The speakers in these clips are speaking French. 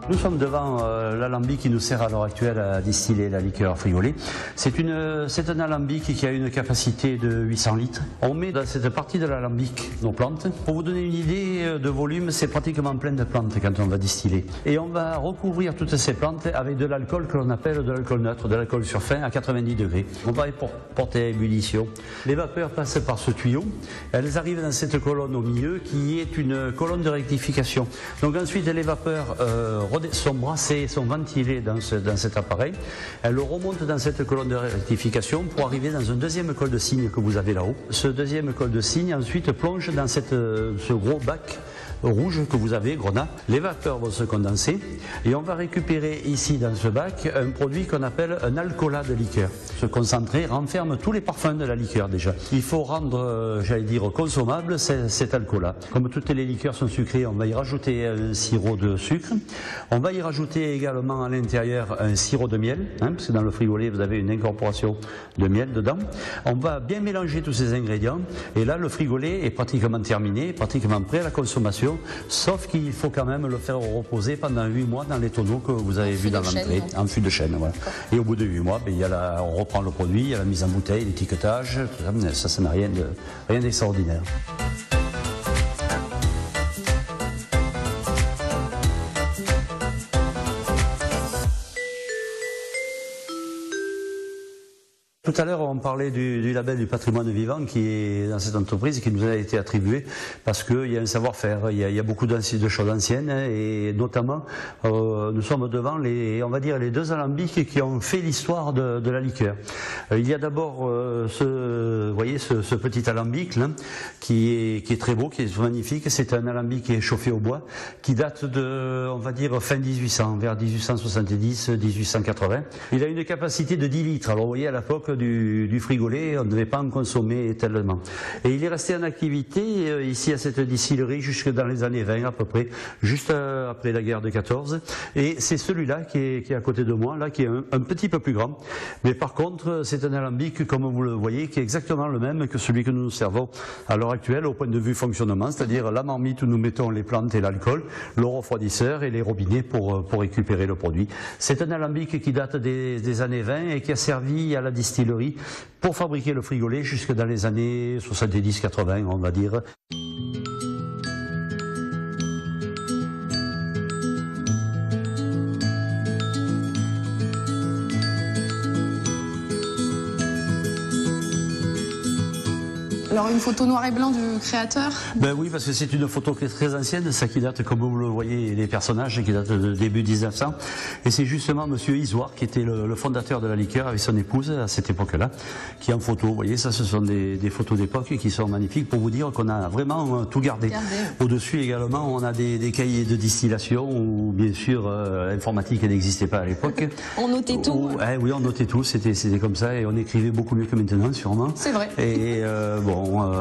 Nous sommes devant l'alambic qui nous sert à l'heure actuelle à distiller la liqueur frigolée. C'est un alambic qui a une capacité de 800 litres. On met dans cette partie de l'alambic nos plantes. Pour vous donner une idée de volume, c'est pratiquement plein de plantes quand on va distiller. Et on va recouvrir toutes ces plantes avec de l'alcool que l'on appelle de l'alcool neutre, de l'alcool sur fin à 90 degrés. On va porter à ébullition. Les vapeurs passent par ce tuyau. Elles arrivent dans cette colonne au milieu qui est une colonne de rectification. Donc ensuite les vapeurs sont brassées, sont ventilées dans cet appareil. Elles remontent dans cette colonne de rectification pour arriver dans un deuxième col de cygne que vous avez là-haut. Ce deuxième col de cygne ensuite plonge dans ce gros bac rouge que vous avez, grenat. Les vapeurs vont se condenser et on va récupérer ici dans ce bac un produit qu'on appelle un alcoolat de liqueur. Ce concentré renferme tous les parfums de la liqueur déjà. Il faut rendre, j'allais dire, consommable cet alcoolat. Comme toutes les liqueurs sont sucrées, on va y rajouter un sirop de sucre. On va y rajouter également à l'intérieur un sirop de miel, parce que dans le frigolet vous avez une incorporation de miel dedans. On va bien mélanger tous ces ingrédients et là le frigolet est pratiquement terminé, pratiquement prêt à la consommation. Sauf qu'il faut quand même le faire reposer pendant 8 mois dans les tonneaux que vous avez vus dans l'entrée, en fût de chêne. Voilà. Et au bout de 8 mois, on reprend le produit, il y a la mise en bouteille, l'étiquetage, ça n'a rien d'extraordinaire. Tout à l'heure, on parlait du label du patrimoine vivant qui est dans cette entreprise et qui nous a été attribué parce qu'il y a un savoir-faire, il y a beaucoup de choses anciennes et notamment nous sommes devant les deux alambics qui ont fait l'histoire de la liqueur. Il y a d'abord ce petit alambic là, qui est très beau, qui est magnifique. C'est un alambic qui est chauffé au bois, qui date de, on va dire, fin 1800, vers 1870-1880. Il a une capacité de 10 litres. Alors vous voyez, à l'époque du frigolet, on ne devait pas en consommer tellement. Et il est resté en activité ici à cette distillerie jusque dans les années 20 à peu près, juste après la guerre de 14. Et c'est celui-là qui est à côté de moi, là, qui est un petit peu plus grand. Mais par contre, c'est un alambic, comme vous le voyez, qui est exactement le même que celui que nous servons à l'heure actuelle au point de vue fonctionnement, c'est-à-dire la marmite où nous mettons les plantes et l'alcool, le refroidisseur et les robinets pour récupérer le produit. C'est un alambic qui date des années 20 et qui a servi à la distillerie pour fabriquer le frigolet jusque dans les années 70-80, on va dire. Alors une photo noir et blanc du créateur? Ben oui, parce que c'est une photo qui est très ancienne, ça qui date, comme vous le voyez, les personnages qui datent de début 1900. Et c'est justement Monsieur Isoire qui était le fondateur de la liqueur avec son épouse à cette époque-là, qui est en photo. Vous voyez, ça ce sont des photos d'époque qui sont magnifiques pour vous dire qu'on a vraiment tout gardé. Au-dessus également, on a des cahiers de distillation où bien sûr l'informatique n'existait pas à l'époque. On notait tout. Oui, on notait tout, c'était comme ça et on écrivait beaucoup mieux que maintenant sûrement. C'est vrai. Et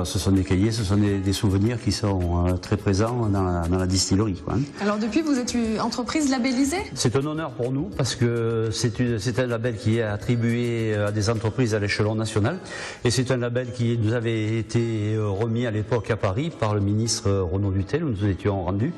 ce sont des cahiers, ce sont des souvenirs qui sont très présents dans la distillerie, quoi. Alors depuis, vous êtes une entreprise labellisée? C'est un honneur pour nous parce que c'est un label qui est attribué à des entreprises à l'échelon national et c'est un label qui nous avait été remis à l'époque à Paris par le ministre Renaud Dutel où nous étions rendus.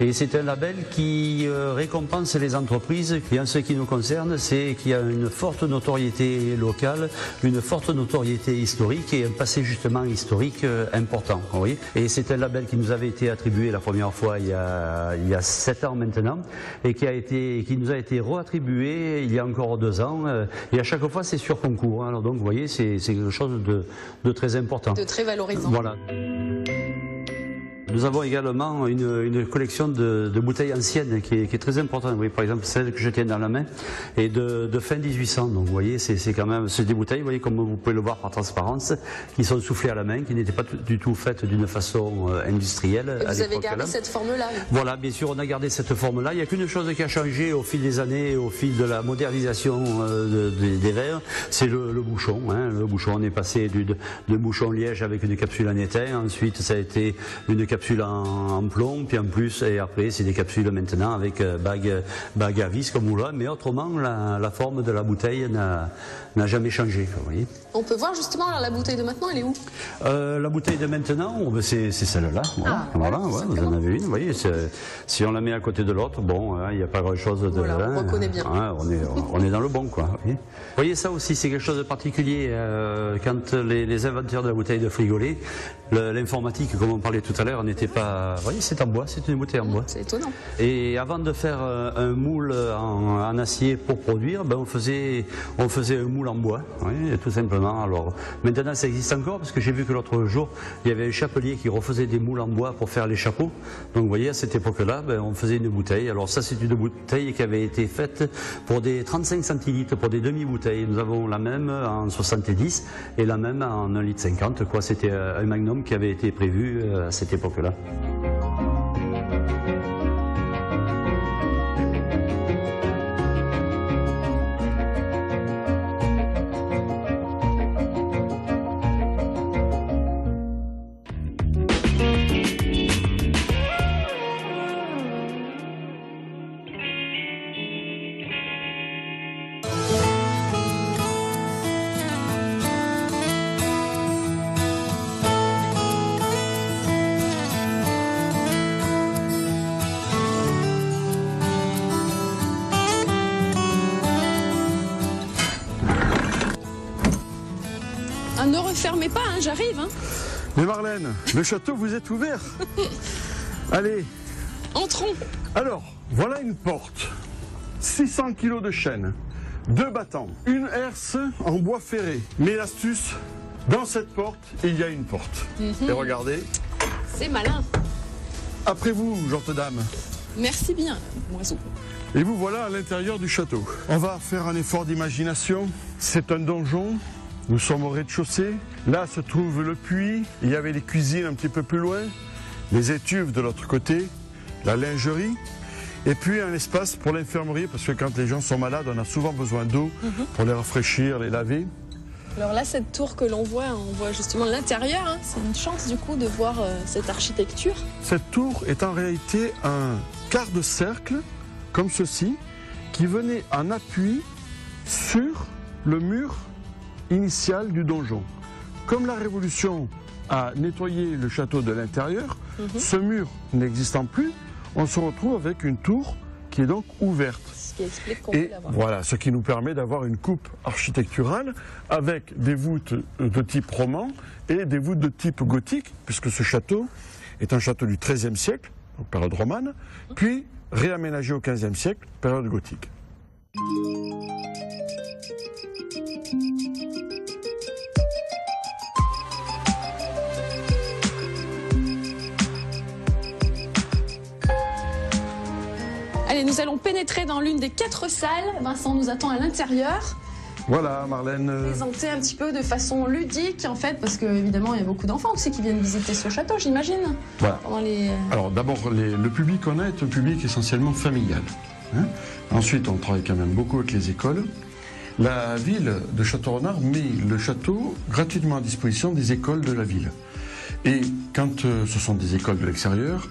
Et c'est un label qui récompense les entreprises et en ce qui nous concerne, c'est qu'il y a une forte notoriété locale, une forte notoriété historique et un passé justement historique important. Vous voyez, et c'est un label qui nous avait été attribué la première fois il y a 7 ans maintenant et qui nous a été réattribué il y a encore 2 ans et à chaque fois c'est sur concours. Alors donc vous voyez, c'est quelque chose de très important. De très valorisant. Voilà. Nous avons également une collection de bouteilles anciennes qui est très importante. Vous voyez, par exemple, celle que je tiens dans la main est de fin 1800. Donc, vous voyez, c'est quand même des bouteilles, vous voyez, comme vous pouvez le voir par transparence, qui sont soufflées à la main, qui n'étaient pas du tout faites d'une façon industrielle. Et vous avez gardé cette forme-là? Voilà, bien sûr, on a gardé cette forme-là. Il n'y a qu'une chose qui a changé au fil des années, au fil de la modernisation des verres, c'est le bouchon. Le bouchon, on est passé de bouchon liège avec une capsule en étain. Ensuite, ça a été une capsule capsules en plomb, puis en plus, et après c'est des capsules maintenant avec bague à vis comme on l'a, mais autrement la forme de la bouteille n'a jamais changé. Vous voyez. On peut voir justement alors, la bouteille de maintenant, elle est où? La bouteille de maintenant, c'est celle-là. Voilà, ouais, vous en avez une. Vous voyez, si on la met à côté de l'autre, bon, il n'y a pas grand-chose de. Voilà, on reconnaît bien. On est dans le bon, quoi. Vous voyez, ça aussi, c'est quelque chose de particulier. Quand les inventeurs de la bouteille de Frigolet, l'informatique, comme on parlait tout à l'heure, n'était pas. Vous voyez, c'est en bois, c'est une bouteille en bois. C'est étonnant. Et avant de faire un moule en acier pour produire, on faisait un moule en bois, oui, tout simplement. Alors maintenant, ça existe encore parce que j'ai vu que l'autre jour, il y avait un chapelier qui refaisait des moules en bois pour faire les chapeaux. Donc vous voyez, à cette époque-là, on faisait une bouteille. Alors ça, c'est une bouteille qui avait été faite pour des 35 centilitres, pour des demi-bouteilles. Nous avons la même en 70 et la même en 1,50 litre, quoi. C'était un magnum qui avait été prévu à cette époque-là. Ne refermez pas, hein, j'arrive. Hein. Mais Marlène, le château vous est ouvert. Allez. Entrons. Alors, voilà une porte. 600 kg de chêne, 2 battants, une herse en bois ferré. Mais l'astuce, dans cette porte, il y a une porte. Et regardez. C'est malin. Après vous, gentes dames. Merci bien, oiseau. Et vous voilà à l'intérieur du château. On va faire un effort d'imagination. C'est un donjon. Nous sommes au rez-de-chaussée. Là se trouve le puits. Il y avait les cuisines un petit peu plus loin, les étuves de l'autre côté, la lingerie, et puis un espace pour l'infirmerie, parce que quand les gens sont malades, on a souvent besoin d'eau pour les rafraîchir, les laver. Alors là, cette tour que l'on voit, on voit justement l'intérieur. Hein. C'est une chance du coup de voir cette architecture. Cette tour est en réalité un quart de cercle, comme ceci, qui venait en appui sur le mur initial du donjon. Comme la Révolution a nettoyé le château de l'intérieur, ce mur n'existant plus, on se retrouve avec une tour qui est donc ouverte. Ce qui explique qu'on peut l'avoir. Voilà, ce qui nous permet d'avoir une coupe architecturale avec des voûtes de type roman et des voûtes de type gothique, puisque ce château est un château du XIIIe siècle, donc période romane, puis réaménagé au XVe siècle, période gothique. Allez, nous allons pénétrer dans l'une des 4 salles. Vincent nous attend à l'intérieur. Voilà, Marlène. Présenter un petit peu de façon ludique, en fait, parce qu'évidemment, il y a beaucoup d'enfants aussi qui viennent visiter ce château, j'imagine. Voilà. Alors, d'abord, le public qu'on a est un public essentiellement familial. Hein. Ensuite, on travaille quand même beaucoup avec les écoles. La ville de Château-Renard met le château gratuitement à disposition des écoles de la ville. Et quand ce sont des écoles de l'extérieur,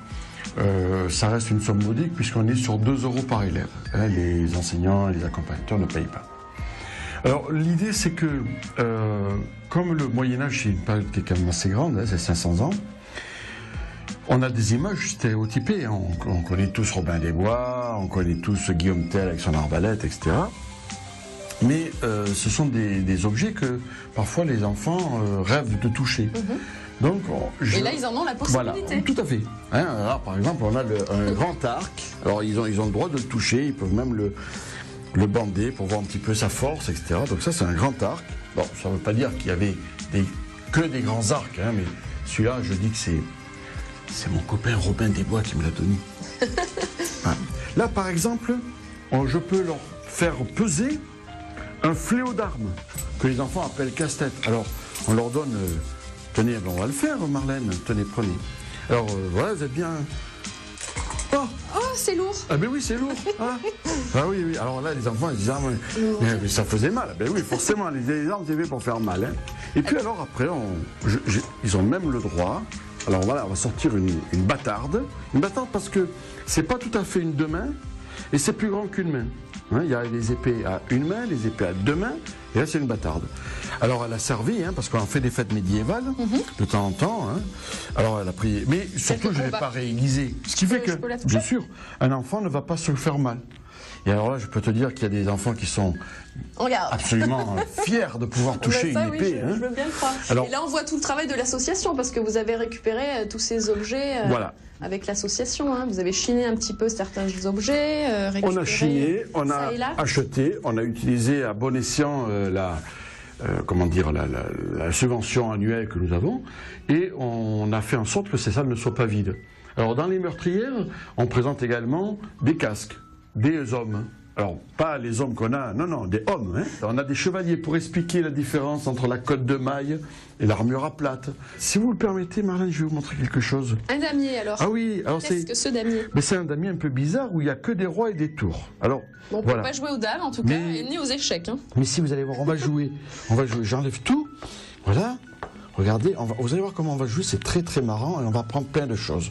ça reste une somme modique puisqu'on est sur 2 € par élève. Hein, les enseignants et les accompagnateurs ne payent pas. Alors l'idée c'est que, comme le Moyen-Âge c'est une période qui est quand même assez grande, hein, c'est 500 ans, on a des images stéréotypées. Hein. On connaît tous Robin des Bois, on connaît tous Guillaume Tell avec son arbalète, etc. Mais ce sont des objets que parfois les enfants rêvent de toucher. Donc, et là, ils en ont la possibilité. Voilà, tout à fait. Hein, alors, par exemple, on a un grand arc. Alors, ils ont le droit de le toucher. Ils peuvent même le bander pour voir un petit peu sa force, etc. Donc ça, c'est un grand arc. Bon, ça ne veut pas dire qu'il y avait que des grands arcs. Hein, mais celui-là, je dis que c'est mon copain Robin des Bois qui me l'a donné. Voilà. Là, par exemple, je peux leur faire peser un fléau d'armes que les enfants appellent casse-tête. Alors, on leur donne... Tenez, on va le faire, Marlène. Tenez, prenez. Alors, voilà, vous êtes bien... Oh, c'est lourd. Ah ben oui, c'est lourd. Ah oui, oui. Alors là, les enfants, ils disent, mais ça faisait mal. Ben oui, forcément, les armes, c'est fait pour faire mal. Hein. Et puis alors, après, ils ont même le droit Alors voilà, on va sortir une bâtarde. Une bâtarde parce que c'est pas tout à fait une 2 mains et c'est plus grand qu'une main. Hein, il y a les épées à une main, les épées à 2 mains, et là c'est une bâtarde. Alors elle a servi, hein, parce qu'on fait des fêtes médiévales, de temps en temps. Hein. Alors elle a pris, mais surtout je ne l'ai pas réaiguisée. Ce qui fait que, bien sûr, un enfant ne va pas se faire mal. Et alors là, je peux te dire qu'il y a des enfants qui sont absolument fiers de pouvoir toucher une épée. Oui, je veux bien le croire. Alors, et là, on voit tout le travail de l'association, parce que vous avez récupéré tous ces objets avec l'association. Hein. Vous avez chiné un petit peu certains objets, on a chiné, on a acheté, on a utilisé à bon escient la subvention annuelle que nous avons, et on a fait en sorte que ces salles ne soient pas vides. Alors dans les meurtrières, on présente également des casques. Des hommes. Alors, pas les hommes qu'on a, non, des hommes. Hein. On a des chevaliers pour expliquer la différence entre la cotte de maille et l'armure à plate. Si vous le permettez, Marlène, je vais vous montrer quelque chose. Un damier, alors. Ah oui, alors qu'est-ce que ce damier? Mais c'est un damier un peu bizarre où il n'y a que des rois et des tours. Alors, bon, on ne peut pas jouer aux dames, en tout cas, et ni aux échecs. Hein. Mais si, vous allez voir, on va jouer. J'enlève tout. Voilà. Regardez, vous allez voir comment on va jouer, c'est très très marrant et on va apprendre plein de choses.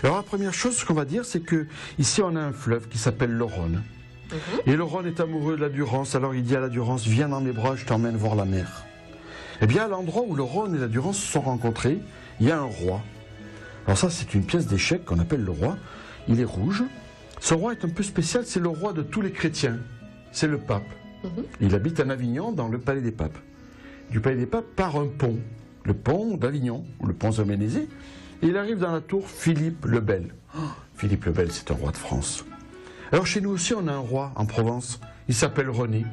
Alors la première chose, ce qu'on va dire, c'est que ici on a un fleuve qui s'appelle le Rhône. Et le Rhône est amoureux de la Durance, alors il dit à la Durance, viens dans mes bras, je t'emmène voir la mer. Eh bien à l'endroit où le Rhône et la Durance se sont rencontrés, il y a un roi. Alors ça c'est une pièce d'échecs qu'on appelle le roi, il est rouge. Ce roi est un peu spécial, c'est le roi de tous les chrétiens, c'est le pape. Il habite à Avignon dans le palais des papes. Du palais des papes part un pont. Le pont d'Avignon, ou le pont Zamenézé, et il arrive dans la tour Philippe le Bel. Oh, Philippe le Bel, c'est un roi de France. Alors chez nous aussi, on a un roi en Provence, il s'appelle René.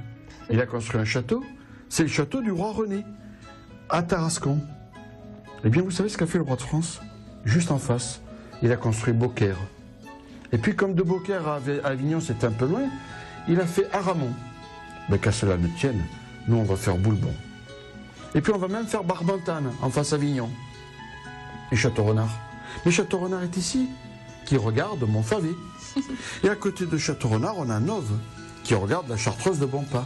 Il a construit un château, c'est le château du roi René, à Tarascon. Eh bien, vous savez ce qu'a fait le roi de France? Juste en face, il a construit Beaucaire. Et puis, comme de Beaucaire à Avignon, c'est un peu loin, il a fait Aramon. Mais qu'à cela ne tienne, nous, on va faire Boulbon. Et puis on va même faire Barbentane, en face Avignon. Et Château-Renard. Mais Château-Renard est ici, qui regarde Montfavet. Et à côté de Château-Renard, on a Nove, qui regarde la Chartreuse de Bonpas.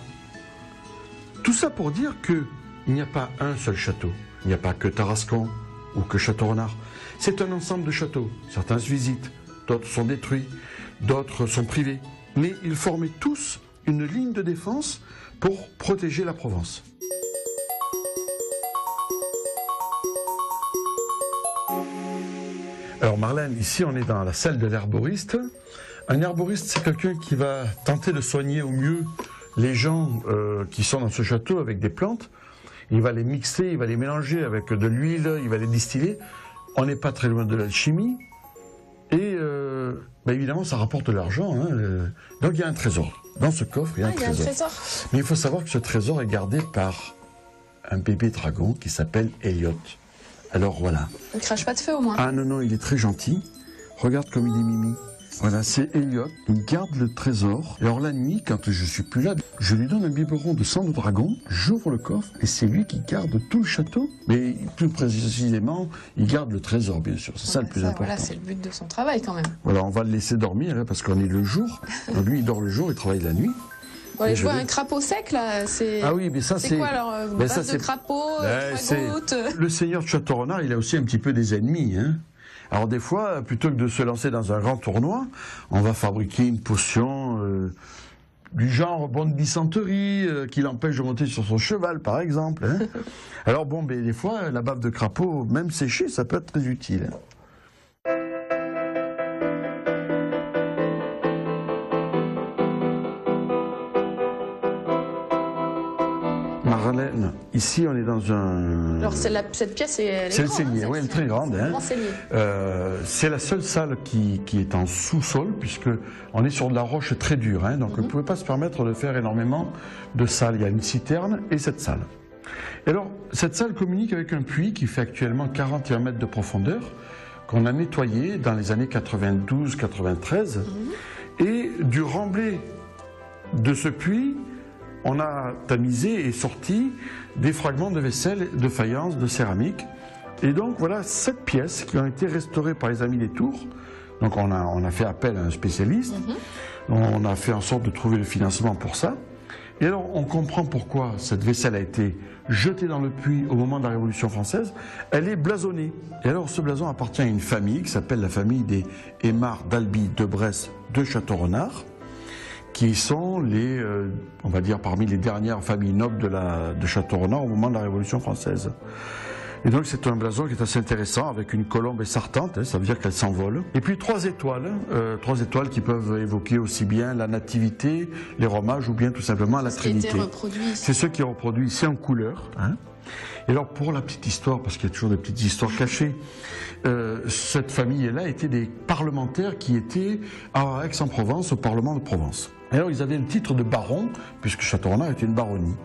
Tout ça pour dire qu'il n'y a pas un seul château. Il n'y a pas que Tarascon ou que Château-Renard. C'est un ensemble de châteaux. Certains se visitent, d'autres sont détruits, d'autres sont privés. Mais ils formaient tous une ligne de défense pour protéger la Provence. Alors Marlène, ici on est dans la salle de l'herboriste. Un herboriste, c'est quelqu'un qui va tenter de soigner au mieux les gens qui sont dans ce château avec des plantes. Il va les mixer, il va les mélanger avec de l'huile, il va les distiller. On n'est pas très loin de l'alchimie. Et évidemment, ça rapporte de l'argent. Hein. Donc il y a un trésor. Dans ce coffre, il y a un trésor. Mais il faut savoir que ce trésor est gardé par un bébé dragon qui s'appelle Elliot. Alors voilà. Il ne crache pas de feu au moins. Ah non, il est très gentil. Regarde comme il est mimi. Voilà, c'est Elliot. Il garde le trésor. Et alors la nuit, quand je suis plus là, je lui donne un biberon de sang de dragon, j'ouvre le coffre et c'est lui qui garde tout le château. Mais plus précisément, il garde le trésor, bien sûr. C'est ça le plus important. Voilà, c'est le but de son travail quand même. Voilà, on va le laisser dormir là, parce qu'on est le jour. Donc, lui, il dort le jour, il travaille la nuit. Bon, je vois un crapaud sec là. Ah oui, mais ça c'est quoi alors? Base de crapaud, gouttes. Le seigneur de Château-Renard, il a aussi un petit peu des ennemis. Hein. Alors des fois, plutôt que de se lancer dans un grand tournoi, on va fabriquer une potion du genre bonne dysenterie qui l'empêche de monter sur son cheval, par exemple. Hein. Alors bon, mais des fois, la bave de crapaud, même séchée, ça peut être très utile. Marlène, ici on est dans un... Alors cette pièce, elle est c'est grande, le cellier, oui, elle est très grande. Hein. C'est la seule salle qui est en sous-sol, puisque on est sur de la roche très dure. Hein, donc on ne pouvait pas se permettre de faire énormément de salles. Il y a une citerne et cette salle. Et alors, cette salle communique avec un puits qui fait actuellement 41 mètres de profondeur, qu'on a nettoyé dans les années 92-93. Et du remblai de ce puits, on a tamisé et sorti des fragments de vaisselle, de faïence, de céramique. Et donc voilà 7 pièces qui ont été restaurées par les Amis des Tours. Donc on a fait appel à un spécialiste. On a fait en sorte de trouver le financement pour ça. Et alors, on comprend pourquoi cette vaisselle a été jetée dans le puits au moment de la Révolution française. Elle est blasonnée. Et alors, ce blason appartient à une famille qui s'appelle la famille des Aymar d'Albi de Bresse de Château-Renard, qui sont les, on va dire, parmi les dernières familles nobles de Château-Renard au moment de la Révolution française. Et donc c'est un blason qui est assez intéressant avec une colombe essartante, ça veut dire qu'elle s'envole. Et puis 3 étoiles qui peuvent évoquer aussi bien la nativité, les romages ou bien tout simplement la Trinité. C'est ceux qui est reproduit ici en couleur. Hein. Et alors pour la petite histoire, parce qu'il y a toujours des petites histoires cachées, cette famille-là était des parlementaires qui étaient à Aix-en-Provence, au Parlement de Provence. Et alors ils avaient un titre de baron, puisque Château-Renard était une baronnie.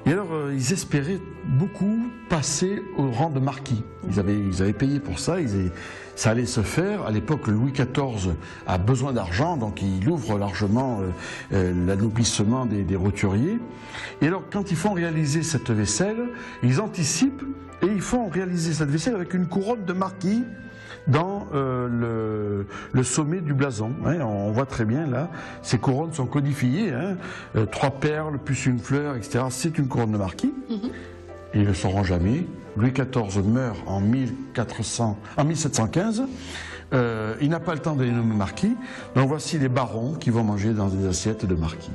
Et alors, ils espéraient beaucoup passer au rang de marquis. Ils avaient payé pour ça, ça allait se faire. À l'époque, Louis XIV a besoin d'argent, donc il ouvre largement l'anoblissement des roturiers. Et alors, quand ils font réaliser cette vaisselle, ils anticipent et ils font réaliser cette vaisselle avec une couronne de marquis dans le sommet du blason. Hein, on voit très bien là, ces couronnes sont codifiées, hein, 3 perles plus une fleur, etc. C'est une couronne de marquis. Et ils ne le sauront jamais. Louis XIV meurt en 1715. Il n'a pas le temps de les nommer marquis. Donc voici les barons qui vont manger dans des assiettes de marquis.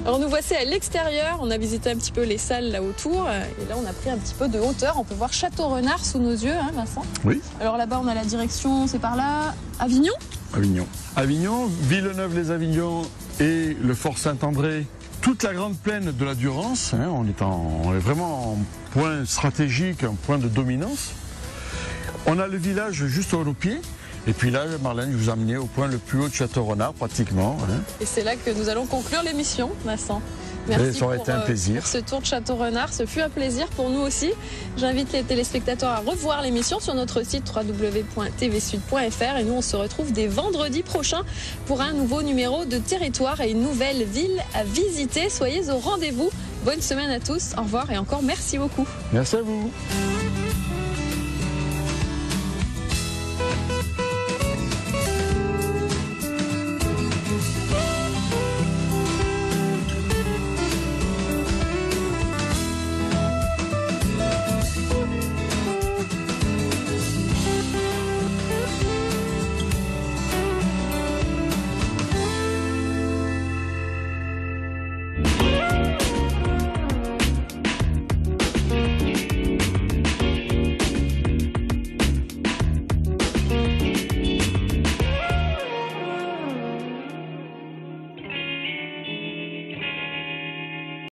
Alors nous voici à l'extérieur, on a visité un petit peu les salles là autour, et là on a pris un petit peu de hauteur, on peut voir Château-Renard sous nos yeux, hein, Vincent? Oui. Alors là-bas on a la direction, c'est par là, Avignon? Avignon. Avignon, Villeneuve-les-Avignon et le Fort Saint-André, toute la grande plaine de la Durance, hein, on est vraiment en point stratégique, un point de dominance. On a le village juste au pied. Et puis là, Marlène, je vous ai amené au point le plus haut de Château-Renard, pratiquement. Hein. Et c'est là que nous allons conclure l'émission, Vincent. Merci ça aurait été un plaisir. Pour ce tour de Château-Renard. Ce fut un plaisir pour nous aussi. J'invite les téléspectateurs à revoir l'émission sur notre site www.tvsud.fr. Et nous, on se retrouve dès vendredi prochain pour un nouveau numéro de Territoire et une nouvelle ville à visiter. Soyez au rendez-vous. Bonne semaine à tous. Au revoir et encore merci beaucoup. Merci à vous.